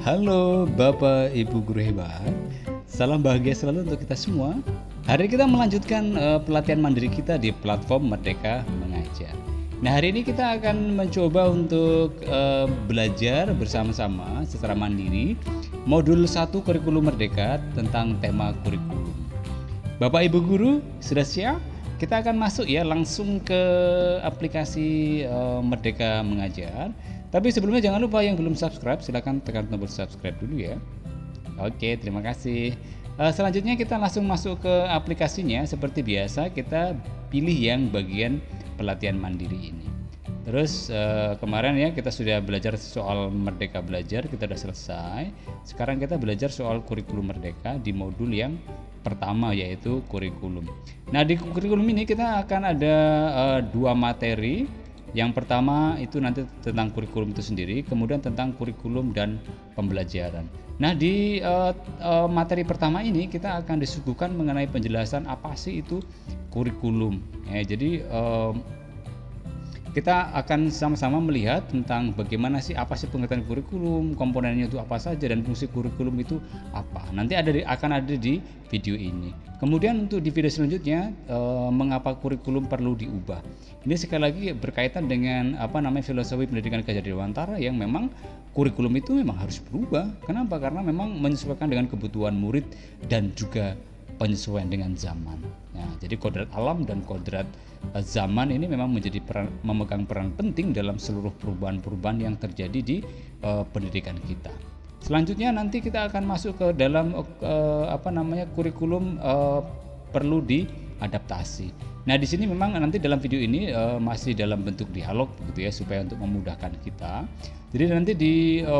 Halo Bapak Ibu Guru Hebat, salam bahagia selalu untuk kita semua. Hari ini kita melanjutkan pelatihan mandiri kita di platform Merdeka Mengajar. Nah, hari ini kita akan mencoba untuk belajar bersama-sama secara mandiri modul 1 kurikulum Merdeka tentang tema kurikulum. Bapak Ibu Guru sudah siap? Kita akan masuk ya langsung ke aplikasi Merdeka Mengajar. Tapi sebelumnya jangan lupa yang belum subscribe silahkan tekan tombol subscribe dulu ya. Oke, terima kasih. Selanjutnya kita langsung masuk ke aplikasinya. Seperti biasa kita pilih yang bagian pelatihan mandiri ini. Terus kemarin ya kita sudah belajar soal Merdeka Belajar, kita sudah selesai. Sekarang kita belajar soal kurikulum Merdeka di modul yang pertama yaitu kurikulum. Nah, di kurikulum ini kita akan ada dua materi. Yang pertama itu nanti tentang kurikulum itu sendiri, kemudian tentang kurikulum dan pembelajaran. Nah, di materi pertama ini kita akan disuguhkan mengenai penjelasan apa sih itu kurikulum. Jadi kita akan sama-sama melihat tentang bagaimana sih apa sih pengertian kurikulum, komponennya itu apa saja dan fungsi kurikulum itu apa. Nanti akan ada di video ini. Kemudian untuk di video selanjutnya mengapa kurikulum perlu diubah. Ini sekali lagi berkaitan dengan filosofi pendidikan Gajah Dewantara yang memang kurikulum itu memang harus berubah. Kenapa? Karena memang menyesuaikan dengan kebutuhan murid dan juga penyesuaian dengan zaman. Nah, jadi kodrat alam dan kodrat zaman ini memang memegang peran penting dalam seluruh perubahan-perubahan yang terjadi di pendidikan kita. Selanjutnya nanti kita akan masuk ke dalam kurikulum perlu diadaptasi. Nah, di sini memang nanti dalam video ini masih dalam bentuk dialog begitu ya supaya untuk memudahkan kita. Jadi nanti di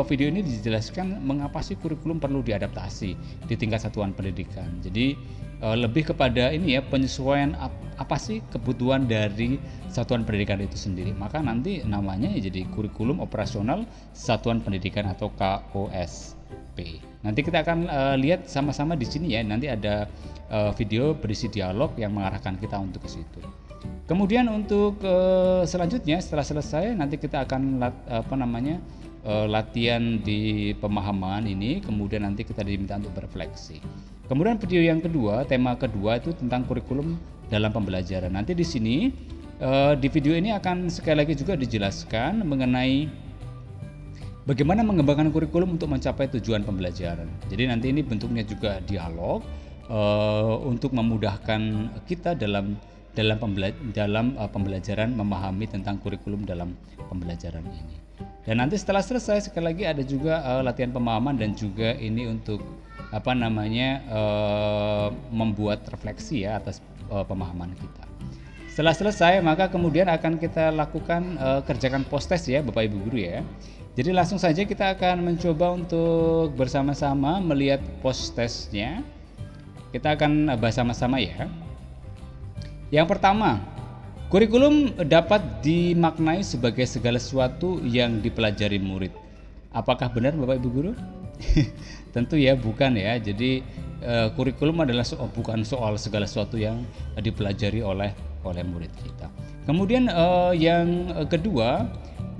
video ini dijelaskan mengapa sih kurikulum perlu diadaptasi di tingkat satuan pendidikan. Jadi lebih kepada ini ya penyesuaian apa sih kebutuhan dari satuan pendidikan itu sendiri. Maka nanti namanya ya jadi kurikulum operasional satuan pendidikan atau KOSP. Nanti kita akan lihat sama-sama di sini ya. Nanti ada video berisi dialog yang mengarahkan kita untuk ke situ. Kemudian untuk selanjutnya setelah selesai nanti kita akan latihan di pemahaman ini, kemudian nanti kita diminta untuk berefleksi. Kemudian video yang kedua, tema kedua itu tentang kurikulum dalam pembelajaran. Nanti di sini di video ini akan sekali lagi juga dijelaskan mengenai bagaimana mengembangkan kurikulum untuk mencapai tujuan pembelajaran. Jadi nanti ini bentuknya juga dialog untuk memudahkan kita dalam pembelajaran memahami tentang kurikulum dalam pembelajaran ini. Dan nanti setelah selesai sekali lagi ada juga latihan pemahaman dan juga ini untuk membuat refleksi ya atas pemahaman kita. Setelah selesai maka kemudian akan kita lakukan kerjakan post test ya Bapak Ibu Guru ya. Jadi langsung saja kita akan mencoba untuk bersama-sama melihat post testnya. Kita akan bahas sama-sama ya. Yang pertama, kurikulum dapat dimaknai sebagai segala sesuatu yang dipelajari murid. Apakah benar Bapak Ibu Guru? Tentu ya bukan ya. Jadi kurikulum adalah bukan soal segala sesuatu yang dipelajari oleh murid kita. Kemudian yang kedua,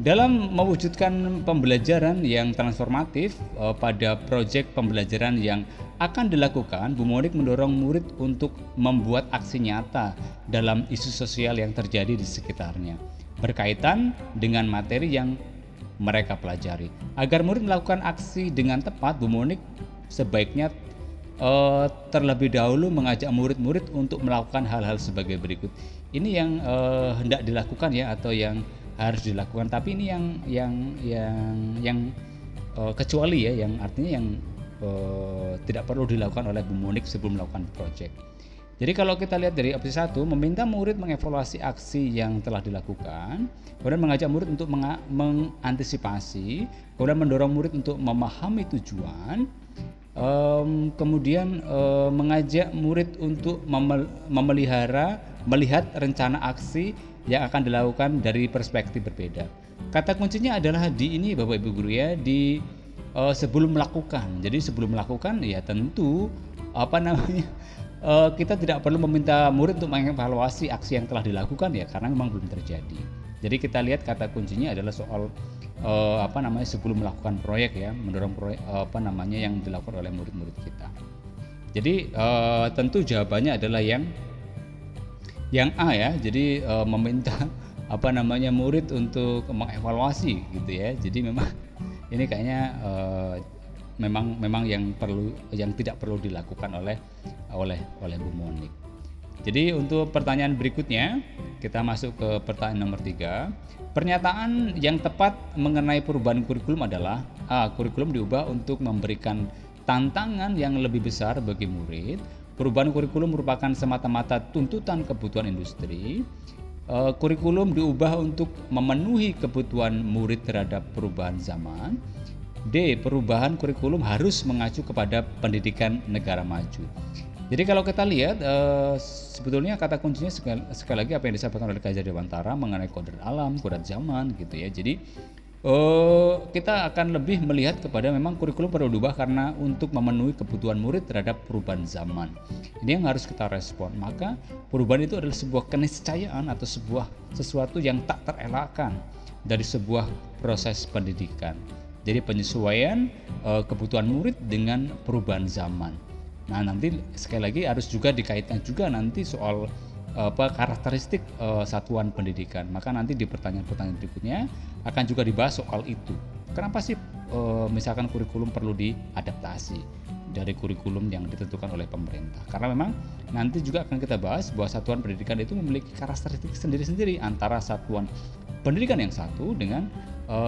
dalam mewujudkan pembelajaran yang transformatif pada proyek pembelajaran yang akan dilakukan, Bu Monik mendorong murid untuk membuat aksi nyata dalam isu sosial yang terjadi di sekitarnya, berkaitan dengan materi yang mereka pelajari. Agar murid melakukan aksi dengan tepat, Bu Monik sebaiknya terlebih dahulu mengajak murid-murid untuk melakukan hal-hal sebagai berikut. Ini yang hendak dilakukan ya atau yang harus dilakukan, tapi ini yang kecuali ya, yang artinya yang tidak perlu dilakukan oleh Bu Monik sebelum melakukan proyek. Jadi kalau kita lihat dari opsi 1, meminta murid mengevaluasi aksi yang telah dilakukan, kemudian mengajak murid untuk mengantisipasi, kemudian mendorong murid untuk memahami tujuan, kemudian mengajak murid untuk melihat rencana aksi yang akan dilakukan dari perspektif berbeda. Kata kuncinya adalah di ini Bapak Ibu Guru ya, di sebelum melakukan. Jadi sebelum melakukan ya tentu kita tidak perlu meminta murid untuk mengevaluasi aksi yang telah dilakukan ya, karena memang belum terjadi. Jadi kita lihat kata kuncinya adalah soal sebelum melakukan proyek ya, mendorong proyek yang dilakukan oleh murid-murid kita. Jadi tentu jawabannya adalah yang A ya. Jadi meminta murid untuk mengevaluasi gitu ya. Jadi memang ini kayaknya memang yang tidak perlu dilakukan oleh Bu Monik. Jadi untuk pertanyaan berikutnya, kita masuk ke pertanyaan nomor 3. Pernyataan yang tepat mengenai perubahan kurikulum adalah A. Kurikulum diubah untuk memberikan tantangan yang lebih besar bagi murid. Perubahan kurikulum merupakan semata-mata tuntutan kebutuhan industri. Kurikulum diubah untuk memenuhi kebutuhan murid terhadap perubahan zaman. D. Perubahan kurikulum harus mengacu kepada pendidikan negara maju. Jadi kalau kita lihat sebetulnya kata kuncinya sekali lagi apa yang disampaikan oleh Kaiser Dewantara mengenai kodrat alam, kodrat zaman gitu ya. Jadi kita akan lebih melihat kepada memang kurikulum perlu diubah karena untuk memenuhi kebutuhan murid terhadap perubahan zaman. Ini yang harus kita respon. Maka perubahan itu adalah sebuah keniscayaan atau sesuatu yang tak terelakkan dari sebuah proses pendidikan. Jadi penyesuaian kebutuhan murid dengan perubahan zaman. Nah nanti sekali lagi harus juga dikaitkan juga nanti soal karakteristik satuan pendidikan. Maka nanti di pertanyaan-pertanyaan berikutnya akan juga dibahas soal itu. Kenapa sih misalkan kurikulum perlu diadaptasi dari kurikulum yang ditentukan oleh pemerintah? Karena memang nanti juga akan kita bahas bahwa satuan pendidikan itu memiliki karakteristik sendiri-sendiri antara satuan pendidikan yang satu dengan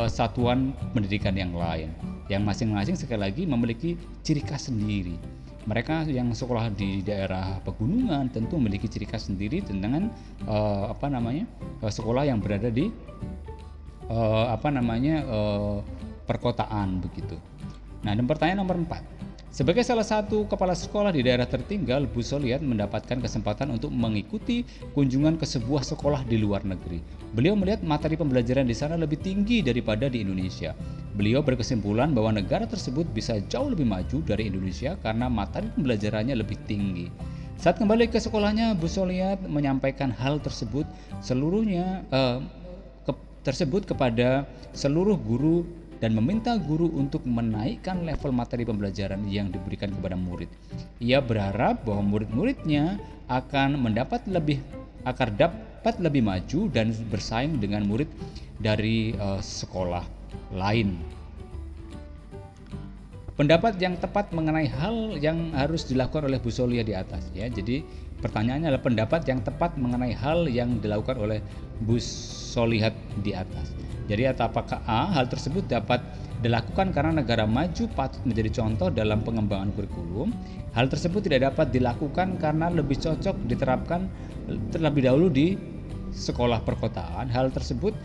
satuan pendidikan yang lain, yang masing-masing sekali lagi memiliki ciri khas sendiri. Mereka yang sekolah di daerah pegunungan tentu memiliki ciri khas sendiri dengan sekolah yang berada di perkotaan begitu. Nah, dan pertanyaan nomor 4. Sebagai salah satu kepala sekolah di daerah tertinggal, Bu Soliat mendapatkan kesempatan untuk mengikuti kunjungan ke sebuah sekolah di luar negeri. Beliau melihat materi pembelajaran di sana lebih tinggi daripada di Indonesia. Beliau berkesimpulan bahwa negara tersebut bisa jauh lebih maju dari Indonesia karena materi pembelajarannya lebih tinggi. Saat kembali ke sekolahnya, Bu Soliat menyampaikan hal tersebut kepada seluruh guru dan meminta guru untuk menaikkan level materi pembelajaran yang diberikan kepada murid. Ia berharap bahwa murid-muridnya akan dapat lebih maju dan bersaing dengan murid dari sekolah lain. Pendapat yang tepat mengenai hal yang harus dilakukan oleh Bu Solia di atas ya. Jadi pertanyaannya adalah pendapat yang tepat mengenai hal yang dilakukan oleh Bu Solihat di atas. Jadi apakah A, hal tersebut dapat dilakukan karena negara maju patut menjadi contoh dalam pengembangan kurikulum. Hal tersebut tidak dapat dilakukan karena lebih cocok diterapkan terlebih dahulu di sekolah perkotaan. Hal tersebut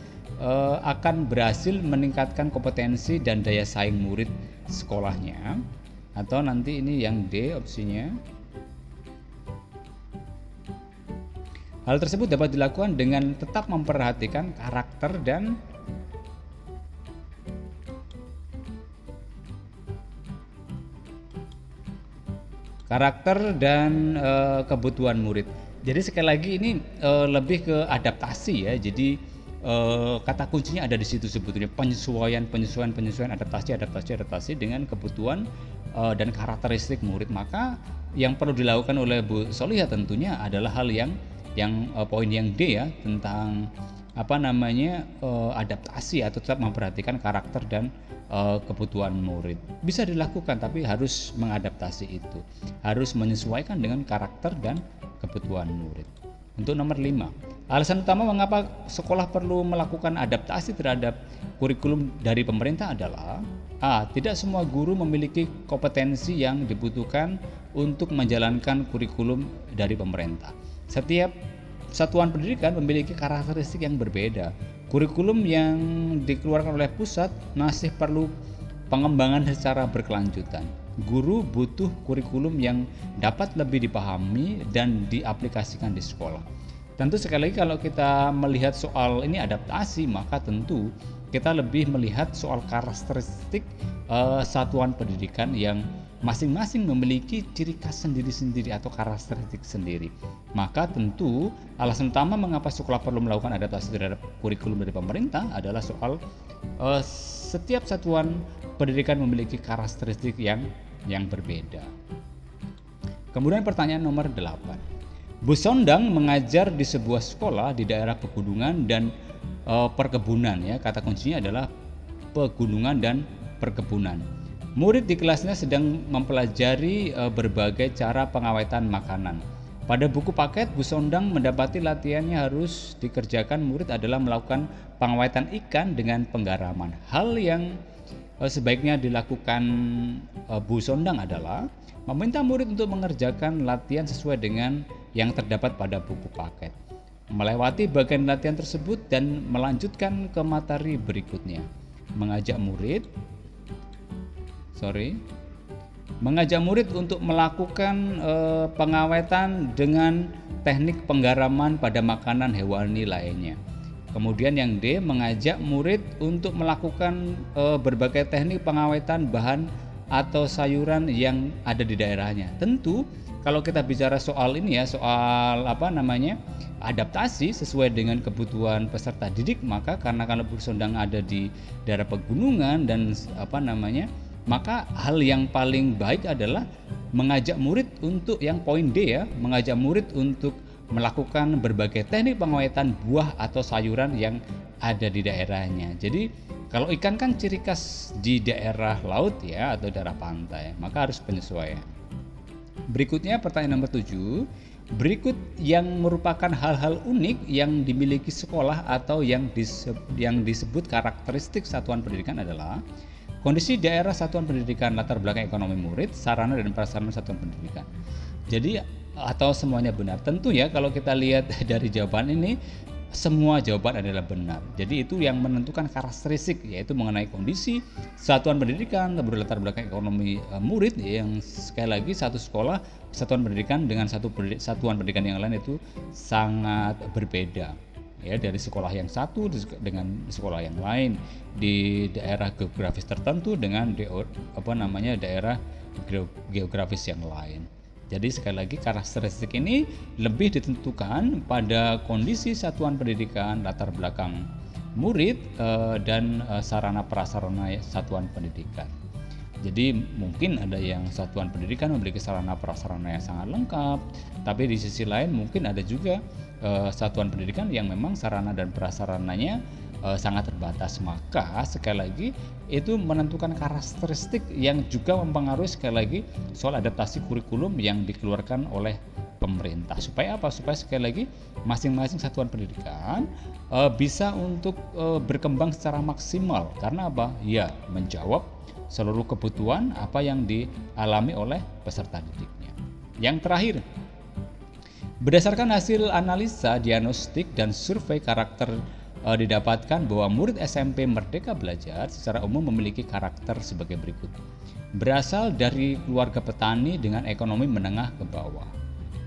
akan berhasil meningkatkan kompetensi dan daya saing murid sekolahnya. Atau nanti ini yang D opsinya. Hal tersebut dapat dilakukan dengan tetap memperhatikan karakter dan kebutuhan murid. Jadi sekali lagi ini lebih ke adaptasi ya. Jadi kata kuncinya ada di situ sebetulnya, penyesuaian adaptasi dengan kebutuhan dan karakteristik murid. Maka yang perlu dilakukan oleh Bu Soliha tentunya adalah hal yang poin yang D ya, tentang adaptasi atau tetap memperhatikan karakter dan kebutuhan murid. Bisa dilakukan tapi harus mengadaptasi itu, harus menyesuaikan dengan karakter dan kebutuhan murid. Untuk nomor 5, alasan utama mengapa sekolah perlu melakukan adaptasi terhadap kurikulum dari pemerintah adalah A. Tidak semua guru memiliki kompetensi yang dibutuhkan untuk menjalankan kurikulum dari pemerintah. Setiap satuan pendidikan memiliki karakteristik yang berbeda. Kurikulum yang dikeluarkan oleh pusat masih perlu pengembangan secara berkelanjutan. Guru butuh kurikulum yang dapat lebih dipahami dan diaplikasikan di sekolah. Tentu sekali lagi kalau kita melihat soal ini adaptasi, maka tentu kita lebih melihat soal karakteristik satuan pendidikan yang masing-masing memiliki ciri khas sendiri-sendiri atau karakteristik sendiri. Maka tentu alasan utama mengapa sekolah perlu melakukan adaptasi terhadap kurikulum dari pemerintah adalah soal setiap satuan pendidikan memiliki karakteristik yang berbeda. Kemudian pertanyaan nomor 8. Bu Sondang mengajar di sebuah sekolah di daerah pegunungan dan perkebunan ya. Kata kuncinya adalah pegunungan dan perkebunan. Murid di kelasnya sedang mempelajari berbagai cara pengawetan makanan. Pada buku paket, Bu Sondang mendapati latihannya harus dikerjakan murid adalah melakukan pengawetan ikan dengan penggaraman. Hal yang sebaiknya dilakukan Bu Sondang adalah meminta murid untuk mengerjakan latihan sesuai dengan yang terdapat pada buku paket, melewati bagian latihan tersebut dan melanjutkan ke materi berikutnya. Mengajak murid untuk melakukan pengawetan dengan teknik penggaraman pada makanan hewani lainnya. Kemudian yang D, mengajak murid untuk melakukan berbagai teknik pengawetan bahan atau sayuran yang ada di daerahnya. Tentu kalau kita bicara soal ini ya, soal adaptasi sesuai dengan kebutuhan peserta didik, maka karena kalau Bu Sondang ada di daerah pegunungan dan maka hal yang paling baik adalah mengajak murid untuk yang poin D ya, mengajak murid untuk melakukan berbagai teknik pengawetan buah atau sayuran yang ada di daerahnya. Jadi kalau ikan kan ciri khas di daerah laut ya atau daerah pantai, maka harus penyesuaian. Berikutnya pertanyaan nomor 7. Berikut yang merupakan hal-hal unik yang dimiliki sekolah atau yang disebut karakteristik satuan pendidikan adalah kondisi daerah satuan pendidikan, latar belakang ekonomi murid, sarana dan prasarana satuan pendidikan. Jadi atau semuanya benar. Tentu ya kalau kita lihat dari jawaban ini semua jawaban adalah benar. Jadi itu yang menentukan karakteristik, yaitu mengenai kondisi satuan pendidikan, latar belakang ekonomi murid yang sekali lagi satu sekolah satuan pendidikan dengan satuan pendidikan yang lain itu sangat berbeda. Ya, dari sekolah yang satu dengan sekolah yang lain di daerah geografis tertentu dengan daerah geografis yang lain. Jadi sekali lagi karakteristik ini lebih ditentukan pada kondisi satuan pendidikan, latar belakang murid dan sarana prasarana satuan pendidikan. Jadi mungkin ada yang satuan pendidikan memiliki sarana prasarana yang sangat lengkap, tapi di sisi lain mungkin ada juga satuan pendidikan yang memang sarana dan prasarananya sangat terbatas. Maka sekali lagi itu menentukan karakteristik yang juga mempengaruhi sekali lagi soal adaptasi kurikulum yang dikeluarkan oleh pemerintah. Supaya apa? Supaya sekali lagi masing-masing satuan pendidikan bisa untuk berkembang secara maksimal. Karena apa? Ya, menjawab seluruh kebutuhan apa yang dialami oleh peserta didiknya. Yang terakhir, berdasarkan hasil analisa, diagnostik, dan survei karakter didapatkan bahwa murid SMP Merdeka Belajar secara umum memiliki karakter sebagai berikut. Berasal dari keluarga petani dengan ekonomi menengah ke bawah.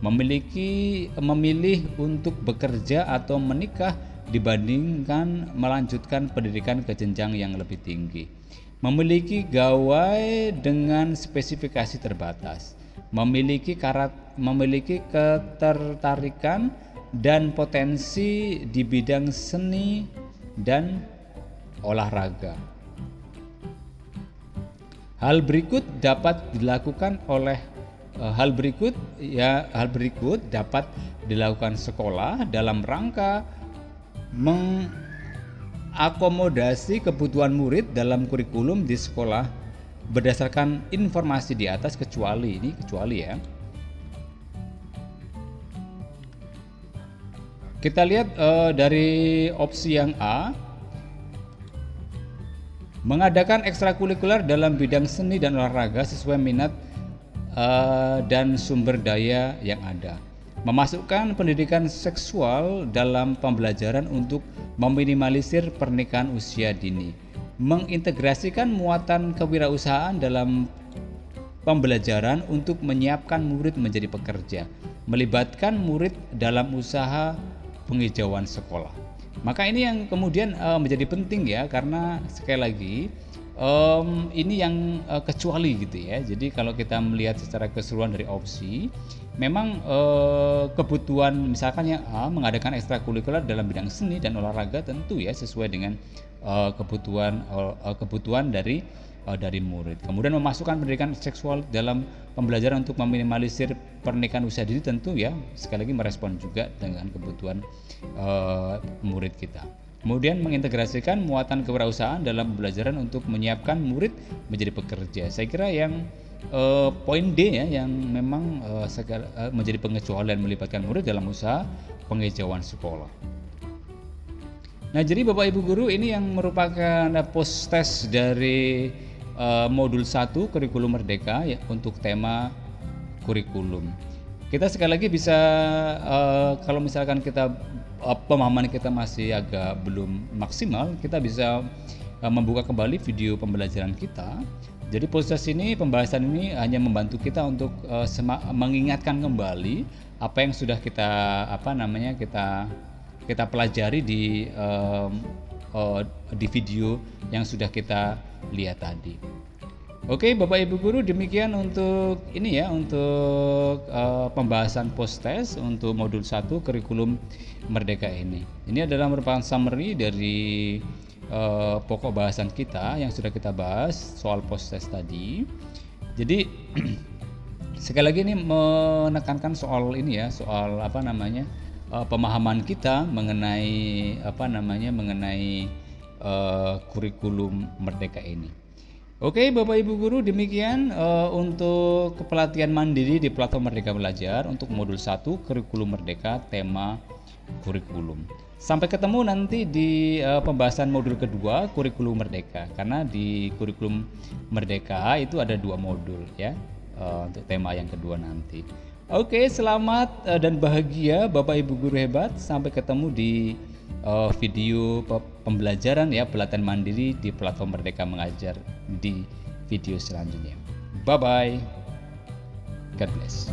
Memilih untuk bekerja atau menikah dibandingkan melanjutkan pendidikan ke jenjang yang lebih tinggi. Memiliki gawai dengan spesifikasi terbatas. Memiliki ketertarikan dan potensi di bidang seni dan olahraga. Hal berikut dapat dilakukan sekolah dalam rangka mengakomodasi kebutuhan murid dalam kurikulum di sekolah berdasarkan informasi di atas kecuali ya. Kita lihat dari opsi yang A, mengadakan ekstrakurikuler dalam bidang seni dan olahraga sesuai minat dan sumber daya yang ada. Memasukkan pendidikan seksual dalam pembelajaran untuk meminimalisir pernikahan usia dini. Mengintegrasikan muatan kewirausahaan dalam pembelajaran untuk menyiapkan murid menjadi pekerja. Melibatkan murid dalam usaha penghijauan sekolah. Maka ini yang kemudian menjadi penting ya, karena sekali lagi ini yang kecuali gitu ya. Jadi kalau kita melihat secara keseluruhan dari opsi, memang kebutuhan misalkan yang A mengadakan ekstrakurikuler dalam bidang seni dan olahraga tentu ya sesuai dengan kebutuhan dari murid. Kemudian memasukkan pendidikan seksual dalam pembelajaran untuk meminimalisir pernikahan usia dini tentu ya sekali lagi merespon juga dengan kebutuhan murid kita. Kemudian mengintegrasikan muatan kewirausahaan dalam pembelajaran untuk menyiapkan murid menjadi pekerja. Saya kira yang poin D ya yang memang menjadi pengecualian melibatkan murid dalam usaha penghijauan sekolah. Nah, jadi Bapak Ibu guru ini yang merupakan post test dari modul 1 kurikulum merdeka ya, untuk tema kurikulum. Kita sekali lagi bisa kalau misalkan kita pemahaman kita masih agak belum maksimal, kita bisa membuka kembali video pembelajaran kita. Jadi proses ini, pembahasan ini hanya membantu kita untuk mengingatkan kembali apa yang sudah kita kita pelajari di video yang sudah kita lihat tadi. Oke, Bapak Ibu guru, demikian untuk ini ya, untuk pembahasan post test untuk modul 1 kurikulum merdeka ini. Ini adalah merupakan summary dari pokok bahasan kita yang sudah kita bahas soal post test tadi. Jadi sekali lagi ini menekankan soal ini ya, soal pemahaman kita mengenai mengenai kurikulum merdeka ini. Oke, Bapak Ibu guru, demikian untuk pelatihan mandiri di platform Merdeka Belajar untuk modul 1 kurikulum merdeka tema kurikulum. Sampai ketemu nanti di pembahasan modul kedua kurikulum merdeka, karena di kurikulum merdeka itu ada 2 modul ya untuk tema yang kedua nanti. Oke, selamat dan bahagia Bapak Ibu guru hebat. Sampai ketemu di video pembelajaran ya pelatihan mandiri di platform Merdeka Mengajar di video selanjutnya. Bye bye. God bless.